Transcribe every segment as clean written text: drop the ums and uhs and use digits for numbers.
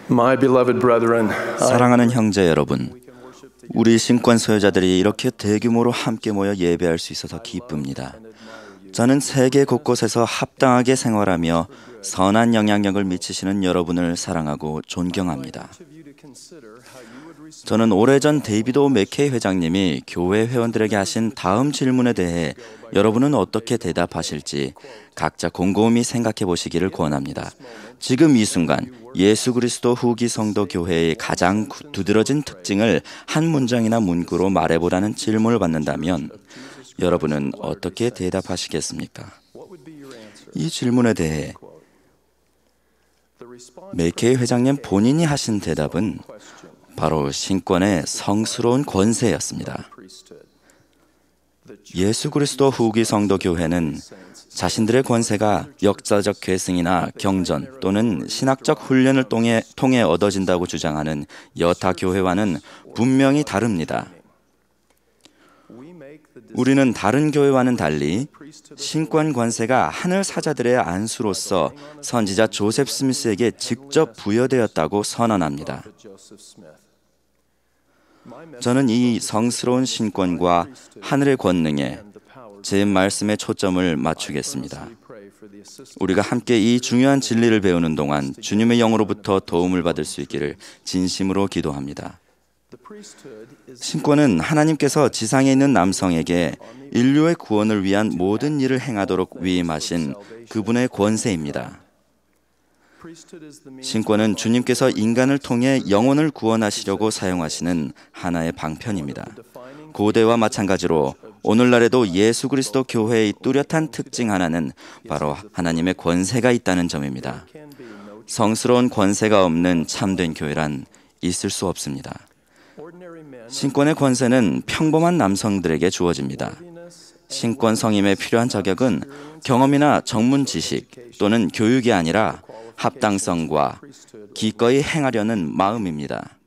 My beloved brethren, 사랑하는 형제 여러분, 우리 신권 소유자들이 이렇게 대규모로 함께 모여 예배할 수 있어서 기쁩니다. 저는 세계 곳곳에서 합당하게 생활하며 선한 영향력을 미치시는 여러분을 사랑하고 존경합니다. 저는 오래전 데이비드 오 맥케이 회장님이 교회 회원들에게 하신 다음 질문에 대해 여러분은 어떻게 대답하실지 각자 곰곰이 생각해 보시기를 권합니다. 지금 이 순간 예수 그리스도 후기 성도 교회의 가장 두드러진 특징을 한 문장이나 문구로 말해보라는 질문을 받는다면 여러분은 어떻게 대답하시겠습니까? 이 질문에 대해 맥케이 회장님 본인이 하신 대답은 바로 신권의 성스러운 권세였습니다. 예수 그리스도 후기 성도 교회는 자신들의 권세가 역사적 계승이나 경전 또는 신학적 훈련을 통해 얻어진다고 주장하는 여타 교회와는 분명히 다릅니다. 우리는 다른 교회와는 달리 신권 권세가 하늘 사자들의 안수로서 선지자 조셉 스미스에게 직접 부여되었다고 선언합니다. 저는 이 성스러운 신권과 하늘의 권능에 제 말씀에 초점을 맞추겠습니다. 우리가 함께 이 중요한 진리를 배우는 동안 주님의 영으로부터 도움을 받을 수 있기를 진심으로 기도합니다. 신권은 하나님께서 지상에 있는 남성에게 인류의 구원을 위한 모든 일을 행하도록 위임하신 그분의 권세입니다. 신권은 주님께서 인간을 통해 영혼을 구원하시려고 사용하시는 하나의 방편입니다. 고대와 마찬가지로 오늘날에도 예수 그리스도 교회의 뚜렷한 특징 하나는 바로 하나님의 권세가 있다는 점입니다. 성스러운 권세가 없는 참된 교회란 있을 수 없습니다. 신권의 권세는 평범한 남성들에게 주어집니다. 신권 성임에 필요한 자격은 경험이나 전문 지식 또는 교육이 아니라 합당성과 기꺼이 행하려는 마음입니다.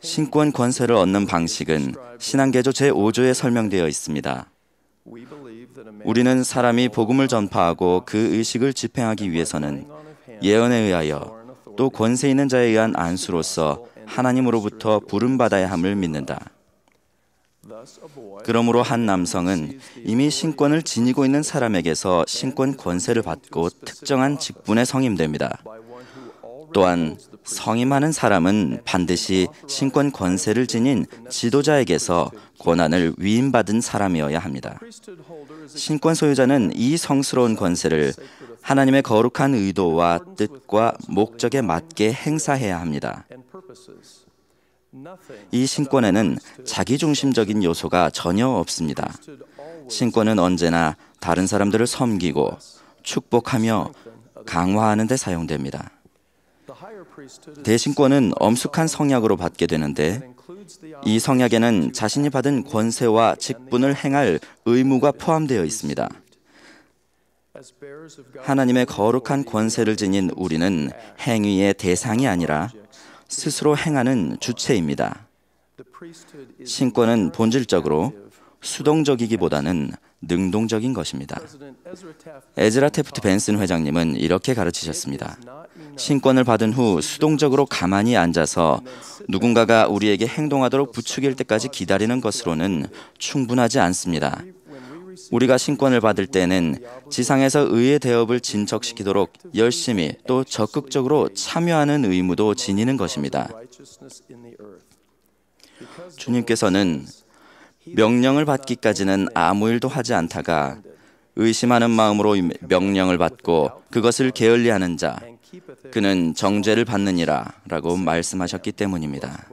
신권 권세를 얻는 방식은 신앙개조 제5조에 설명되어 있습니다. 우리는 사람이 복음을 전파하고 그 의식을 집행하기 위해서는 예언에 의하여 또 권세 있는 자에 의한 안수로서 하나님으로부터 부름받아야 함을 믿는다. 그러므로 한 남성은 이미 신권을 지니고 있는 사람에게서 신권 권세를 받고 특정한 직분에 성임됩니다. 또한 성임하는 사람은 반드시 신권 권세를 지닌 지도자에게서 권한을 위임받은 사람이어야 합니다. 신권 소유자는 이 성스러운 권세를 하나님의 거룩한 의도와 뜻과 목적에 맞게 행사해야 합니다. 이 신권에는 자기중심적인 요소가 전혀 없습니다. 신권은 언제나 다른 사람들을 섬기고 축복하며 강화하는 데 사용됩니다. 대신권은 엄숙한 성약으로 받게 되는데 이 성약에는 자신이 받은 권세와 직분을 행할 의무가 포함되어 있습니다. 하나님의 거룩한 권세를 지닌 우리는 행위의 대상이 아니라 스스로 행하는 주체입니다. 신권은 본질적으로 수동적이기보다는 능동적인 것입니다. 에즈라 태프트 벤슨 회장님은 이렇게 가르치셨습니다. 신권을 받은 후 수동적으로 가만히 앉아서 누군가가 우리에게 행동하도록 부추길 때까지 기다리는 것으로는 충분하지 않습니다. 우리가 신권을 받을 때는 지상에서 의의 대업을 진척시키도록 열심히 또 적극적으로 참여하는 의무도 지니는 것입니다. 주님께서는 명령을 받기까지는 아무 일도 하지 않다가 의심하는 마음으로 명령을 받고 그것을 게을리하는 자, 그는 정죄를 받느니라 라고 말씀하셨기 때문입니다.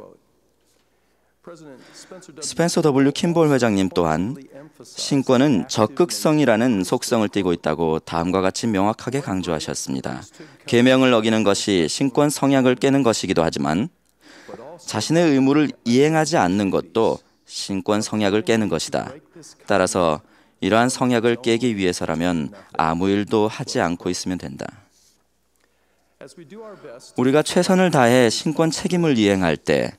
스펜서 W. 킴볼 회장님 또한 신권은 적극성이라는 속성을 띠고 있다고 다음과 같이 명확하게 강조하셨습니다. 계명을 어기는 것이 신권 성약을 깨는 것이기도 하지만 자신의 의무를 이행하지 않는 것도 신권 성약을 깨는 것이다. 따라서 이러한 성약을 깨기 위해서라면 아무 일도 하지 않고 있으면 된다. 우리가 최선을 다해 신권 책임을 이행할 때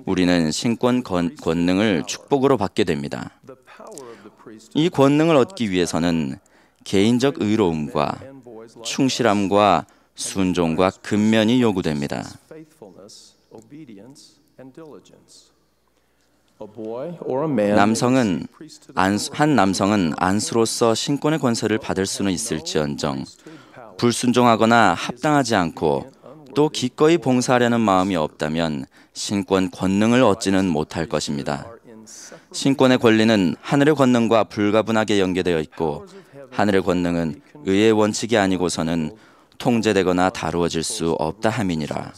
우리는 신권 권능을 축복으로 받게 됩니다. 이 권능을 얻기 위해서는 개인적 의로움과 충실함과 순종과 근면이 요구됩니다. 한 남성은 안수로서 신권의 권세를 받을 수는 있을지언정 불순종하거나 합당하지 않고 또 기꺼이 봉사하려는 마음이 없다면 신권 권능을 얻지는 못할 것입니다. 신권의 권리는 하늘의 권능과 불가분하게 연계되어 있고 하늘의 권능은 의의 원칙이 아니고서는 통제되거나 다루어질 수 없다 함이니라.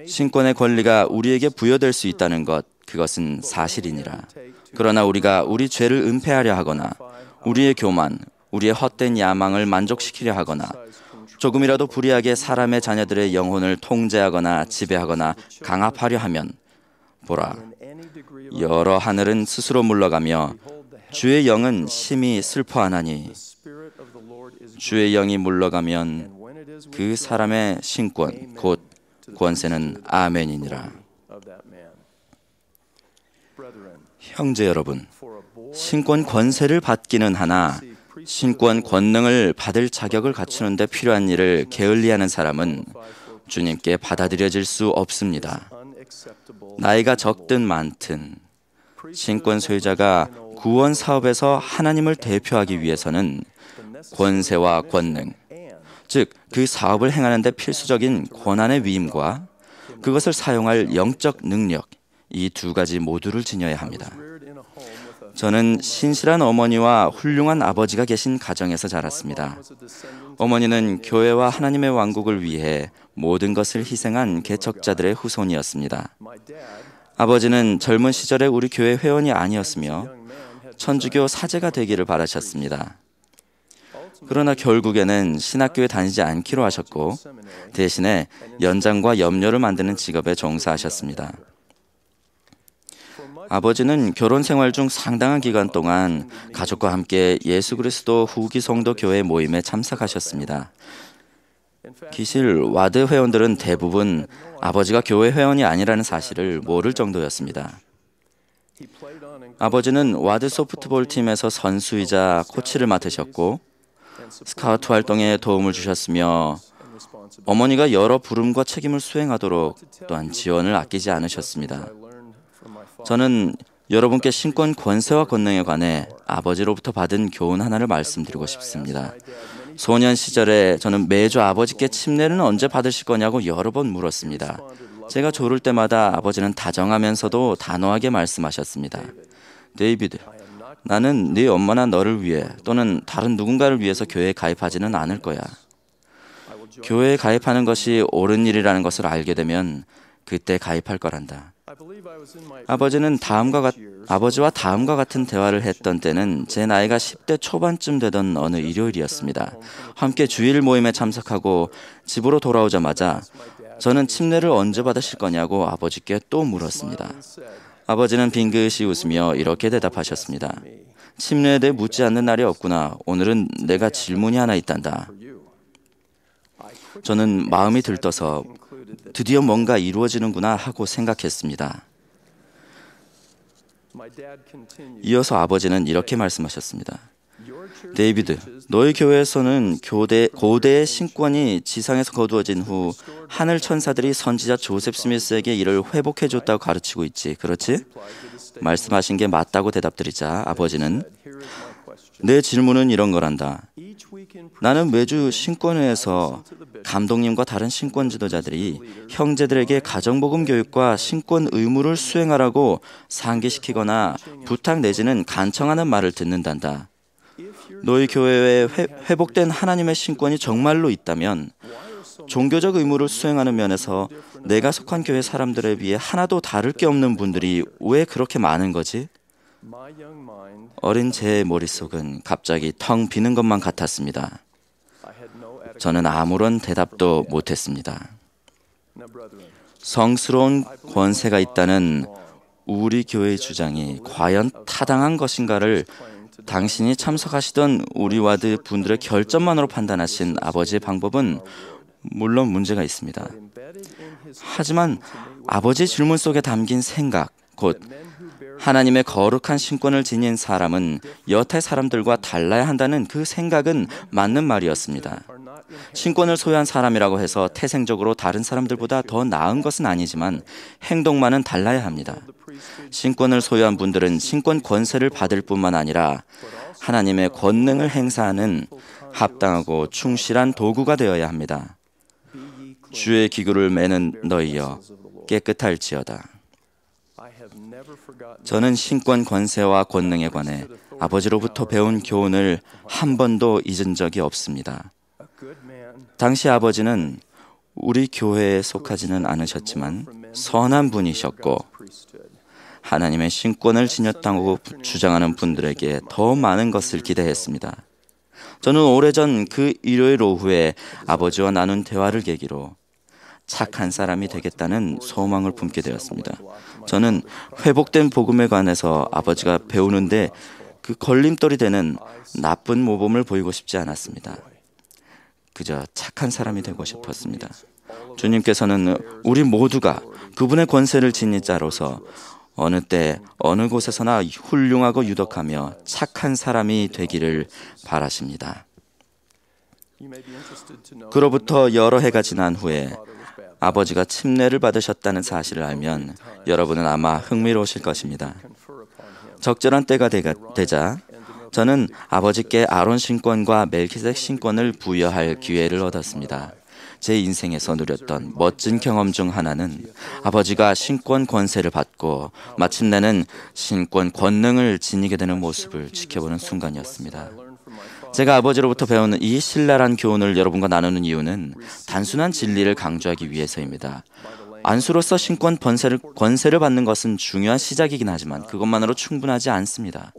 신권의 권리가 우리에게 부여될 수 있다는 것, 그것은 사실이니라. 그러나 우리가 우리 죄를 은폐하려 하거나 우리의 교만, 우리의 헛된 야망을 만족시키려 하거나 조금이라도 불의하게 사람의 자녀들의 영혼을 통제하거나 지배하거나 강압하려 하면 보라, 여러 하늘은 스스로 물러가며 주의 영은 심히 슬퍼하나니 주의 영이 물러가면 그 사람의 신권 곧 권세는 아멘이니라. 형제 여러분, 신권 권세를 받기는 하나 신권 권능을 받을 자격을 갖추는 데 필요한 일을 게을리하는 사람은 주님께 받아들여질 수 없습니다. 나이가 적든 많든 신권 소유자가 구원 사업에서 하나님을 대표하기 위해서는 권세와 권능, 즉 그 사업을 행하는 데 필수적인 권한의 위임과 그것을 사용할 영적 능력, 이 두 가지 모두를 지녀야 합니다. 저는 신실한 어머니와 훌륭한 아버지가 계신 가정에서 자랐습니다. 어머니는 교회와 하나님의 왕국을 위해 모든 것을 희생한 개척자들의 후손이었습니다. 아버지는 젊은 시절에 우리 교회 회원이 아니었으며 천주교 사제가 되기를 바라셨습니다. 그러나 결국에는 신학교에 다니지 않기로 하셨고 대신에 연장과 염료를 만드는 직업에 종사하셨습니다. 아버지는 결혼 생활 중 상당한 기간 동안 가족과 함께 예수 그리스도 후기 성도 교회 모임에 참석하셨습니다. 기실 와드 회원들은 대부분 아버지가 교회 회원이 아니라는 사실을 모를 정도였습니다. 아버지는 와드 소프트볼 팀에서 선수이자 코치를 맡으셨고 스카우트 활동에 도움을 주셨으며 어머니가 여러 부름과 책임을 수행하도록 또한 지원을 아끼지 않으셨습니다. 저는 여러분께 신권 권세와 권능에 관해 아버지로부터 받은 교훈 하나를 말씀드리고 싶습니다. 소년 시절에 저는 매주 아버지께 침례는 언제 받으실 거냐고 여러 번 물었습니다. 제가 조를 때마다 아버지는 다정하면서도 단호하게 말씀하셨습니다. 데이비드, 나는 네 엄마나 너를 위해 또는 다른 누군가를 위해서 교회에 가입하지는 않을 거야. 교회에 가입하는 것이 옳은 일이라는 것을 알게 되면 그때 가입할 거란다. 아버지와 다음과 같은 대화를 했던 때는 제 나이가 10대 초반쯤 되던 어느 일요일이었습니다. 함께 주일 모임에 참석하고 집으로 돌아오자마자 저는 침례를 언제 받으실 거냐고 아버지께 또 물었습니다. 아버지는 빙긋이 웃으며 이렇게 대답하셨습니다. 침례에 대해 묻지 않는 날이 없구나. 오늘은 내가 질문이 하나 있단다. 저는 마음이 들떠서 드디어 뭔가 이루어지는구나 하고 생각했습니다. 이어서 아버지는 이렇게 말씀하셨습니다. 데이비드, 너희 교회에서는 고대의 신권이 지상에서 거두어진 후 하늘 천사들이 선지자 조셉 스미스에게 이를 회복해 줬다고 가르치고 있지, 그렇지? 말씀하신 게 맞다고 대답드리자 아버지는 내 질문은 이런 거란다. 나는 매주 신권회에서 감독님과 다른 신권 지도자들이 형제들에게 가정복음 교육과 신권 의무를 수행하라고 상기시키거나 부탁 내지는 간청하는 말을 듣는단다. 너희 교회에 회복된 하나님의 신권이 정말로 있다면 종교적 의무를 수행하는 면에서 내가 속한 교회 사람들에 비해 하나도 다를 게 없는 분들이 왜 그렇게 많은 거지? 어린 제 머릿속은 갑자기 텅 비는 것만 같았습니다. 저는 아무런 대답도 못했습니다. 성스러운 권세가 있다는 우리 교회의 주장이 과연 타당한 것인가를 당신이 참석하시던 우리 와드 분들의 결점만으로 판단하신 아버지의 방법은 물론 문제가 있습니다. 하지만 아버지의 질문 속에 담긴 생각, 곧 하나님의 거룩한 신권을 지닌 사람은 여타 사람들과 달라야 한다는 그 생각은 맞는 말이었습니다. 신권을 소유한 사람이라고 해서 태생적으로 다른 사람들보다 더 나은 것은 아니지만 행동만은 달라야 합니다. 신권을 소유한 분들은 신권 권세를 받을 뿐만 아니라 하나님의 권능을 행사하는 합당하고 충실한 도구가 되어야 합니다. 주의 기구를 매는 너희여 깨끗할지어다. 저는 신권 권세와 권능에 관해 아버지로부터 배운 교훈을 한 번도 잊은 적이 없습니다. 당시 아버지는 우리 교회에 속하지는 않으셨지만 선한 분이셨고 하나님의 신권을 지녔다고 주장하는 분들에게 더 많은 것을 기대했습니다. 저는 오래전 그 일요일 오후에 아버지와 나눈 대화를 계기로 착한 사람이 되겠다는 소망을 품게 되었습니다. 저는 회복된 복음에 관해서 아버지가 배우는데 그 걸림돌이 되는 나쁜 모범을 보이고 싶지 않았습니다. 그저 착한 사람이 되고 싶었습니다. 주님께서는 우리 모두가 그분의 권세를 지닌 자로서 어느 때 어느 곳에서나 훌륭하고 유덕하며 착한 사람이 되기를 바라십니다. 그로부터 여러 해가 지난 후에 아버지가 침례를 받으셨다는 사실을 알면 여러분은 아마 흥미로우실 것입니다. 적절한 때가 되자 저는 아버지께 아론 신권과 멜키sedek 신권을 부여할 기회를 얻었습니다. 제 인생에서 누렸던 멋진 경험 중 하나는 아버지가 신권 권세를 받고 마침내는 신권 권능을 지니게 되는 모습을 지켜보는 순간이었습니다. 제가 아버지로부터 배우는 이 신랄한 교훈을 여러분과 나누는 이유는 단순한 진리를 강조하기 위해서입니다. 안수로서 신권 권세를 받는 것은 중요한 시작이긴 하지만 그것만으로 충분하지 않습니다.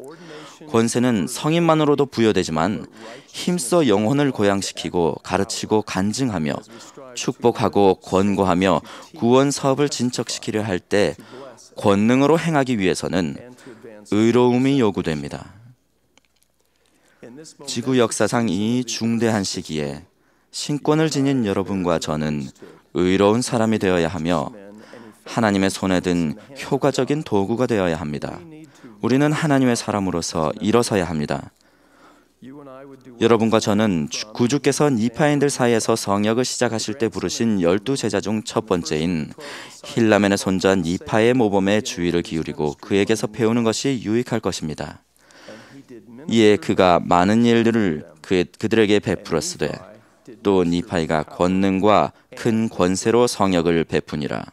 권세는 성인만으로도 부여되지만 힘써 영혼을 고양시키고 가르치고 간증하며 축복하고 권고하며 구원 사업을 진척시키려 할 때 권능으로 행하기 위해서는 의로움이 요구됩니다. 지구 역사상 이 중대한 시기에 신권을 지닌 여러분과 저는 의로운 사람이 되어야 하며 하나님의 손에 든 효과적인 도구가 되어야 합니다. 우리는 하나님의 사람으로서 일어서야 합니다. 여러분과 저는 구주께서 니파인들 사이에서 성역을 시작하실 때 부르신 12제자 중 첫 번째인 힐라멘의 손자 니파의 모범에 주의를 기울이고 그에게서 배우는 것이 유익할 것입니다. 이에 그가 많은 일들을 그들에게 베풀었으되 또 니파이가 권능과 큰 권세로 성역을 베푸니라.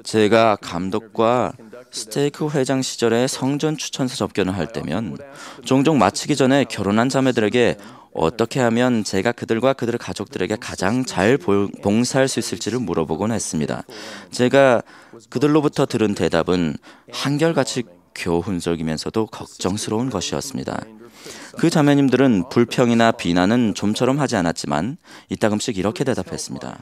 제가 감독과 스테이크 회장 시절에 성전 추천서 접견을 할 때면 종종 마치기 전에 결혼한 자매들에게 어떻게 하면 제가 그들과 그들의 가족들에게 가장 잘 봉사할 수 있을지를 물어보곤 했습니다. 제가 그들로부터 들은 대답은 한결같이 교훈적이면서도 걱정스러운 것이었습니다. 그 자매님들은 불평이나 비난은 좀처럼 하지 않았지만 이따금씩 이렇게 대답했습니다.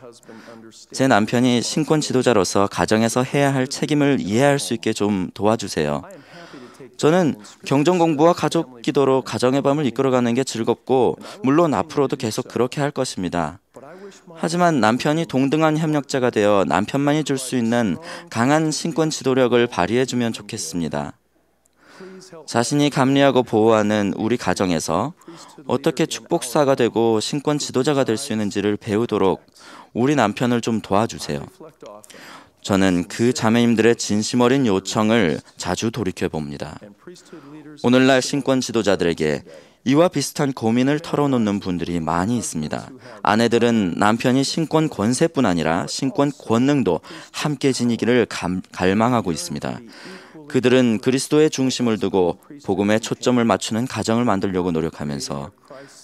제 남편이 신권 지도자로서 가정에서 해야 할 책임을 이해할 수 있게 좀 도와주세요. 저는 경전 공부와 가족 기도로 가정의 밤을 이끌어가는 게 즐겁고 물론 앞으로도 계속 그렇게 할 것입니다. 하지만 남편이 동등한 협력자가 되어 남편만이 줄 수 있는 강한 신권 지도력을 발휘해주면 좋겠습니다. 자신이 감리하고 보호하는 우리 가정에서 어떻게 축복사가 되고 신권 지도자가 될 수 있는지를 배우도록 우리 남편을 좀 도와주세요. 저는 그 자매님들의 진심 어린 요청을 자주 돌이켜봅니다. 오늘날 신권 지도자들에게 이와 비슷한 고민을 털어놓는 분들이 많이 있습니다. 아내들은 남편이 신권 권세뿐 아니라 신권 권능도 함께 지니기를 갈망하고 있습니다. 그들은 그리스도의 중심을 두고 복음에 초점을 맞추는 가정을 만들려고 노력하면서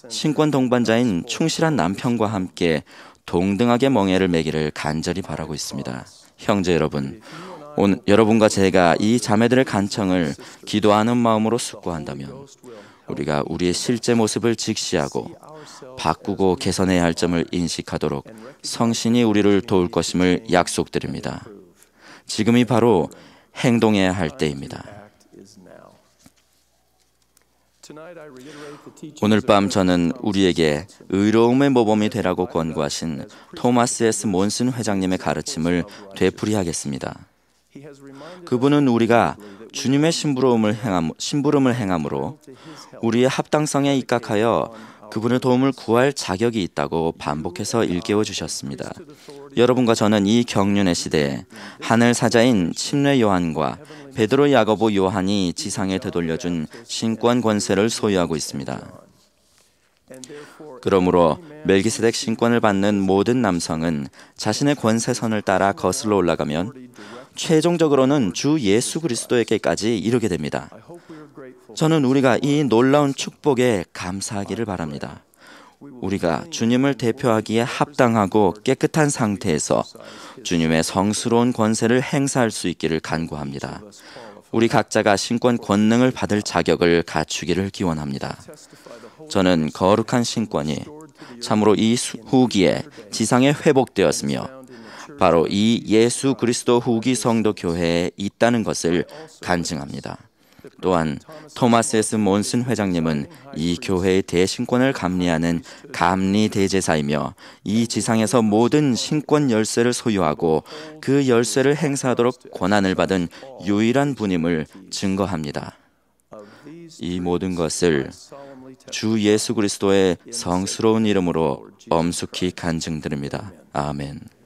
신권 동반자인 충실한 남편과 함께 동등하게 멍에를 매기를 간절히 바라고 있습니다. 형제 여러분, 오늘 여러분과 제가 이 자매들의 간청을 기도하는 마음으로 숙고한다면 우리가 우리의 실제 모습을 직시하고 바꾸고 개선해야 할 점을 인식하도록 성신이 우리를 도울 것임을 약속드립니다. 지금이 바로 행동해야 할 때입니다. 오늘 밤 저는 우리에게 의로움의 모범이 되라고 권고하신 토마스 S. 몬슨 회장님의 가르침을 되풀이하겠습니다. 그분은 우리가 주님의 심부름을 행함으로 우리의 합당성에 입각하여 그분의 도움을 구할 자격이 있다고 반복해서 일깨워 주셨습니다. 여러분과 저는 이 경륜의 시대에 하늘 사자인 침례 요한과 베드로, 야고보, 요한이 지상에 되돌려준 신권 권세를 소유하고 있습니다. 그러므로 멜기세덱 신권을 받는 모든 남성은 자신의 권세선을 따라 거슬러 올라가면 최종적으로는 주 예수 그리스도에게까지 이르게 됩니다. 저는 우리가 이 놀라운 축복에 감사하기를 바랍니다. 우리가 주님을 대표하기에 합당하고 깨끗한 상태에서 주님의 성스러운 권세를 행사할 수 있기를 간구합니다. 우리 각자가 신권 권능을 받을 자격을 갖추기를 기원합니다. 저는 거룩한 신권이 참으로 이 후기에 지상에 회복되었으며 바로 이 예수 그리스도 후기 성도 교회에 있다는 것을 간증합니다. 또한 토마스 S. 몬슨 회장님은 이 교회의 대신권을 감리하는 감리 대제사이며 이 지상에서 모든 신권 열쇠를 소유하고 그 열쇠를 행사하도록 권한을 받은 유일한 분임을 증거합니다. 이 모든 것을 주 예수 그리스도의 성스러운 이름으로 엄숙히 간증드립니다. 아멘.